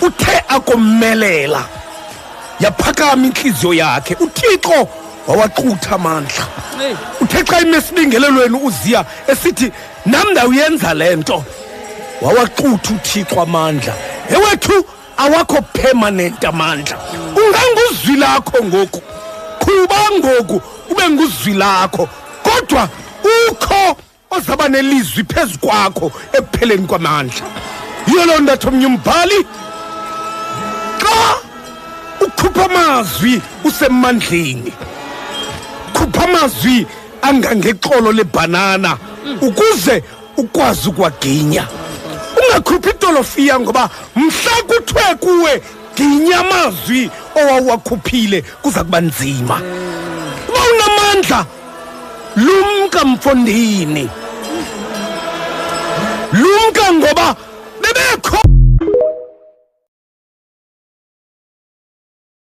uthe akomelela yaphakama inhliziyo yakhe. uThixo wawaxutha amandla. Uthe xa imesibingelelweni uZiya esithi nam ndawuyenza le nto, wawaxutha uThixo amandla. Ewethu awakho permanent amandla. Unganguzwi lakho ngoku, qhuba ngoku ube nguzwi lakho, kodwa ukho ozaba nelizwi phezu kwakho ekupheleni kwamandla. Yiyo loo nto athi omnye umbhali, xa ukhupha amazwi usemandleni, khupha amazwi angangexolo lebhanana ukuze ukwazi ukwaginya. Ungakhuphi itolofiya, ngoba mhla kuthiwe kuwe ginya amazwi owawakhuphile kuza kuba nzima. Uba unamandla, lumka mfondini, lumka ngoba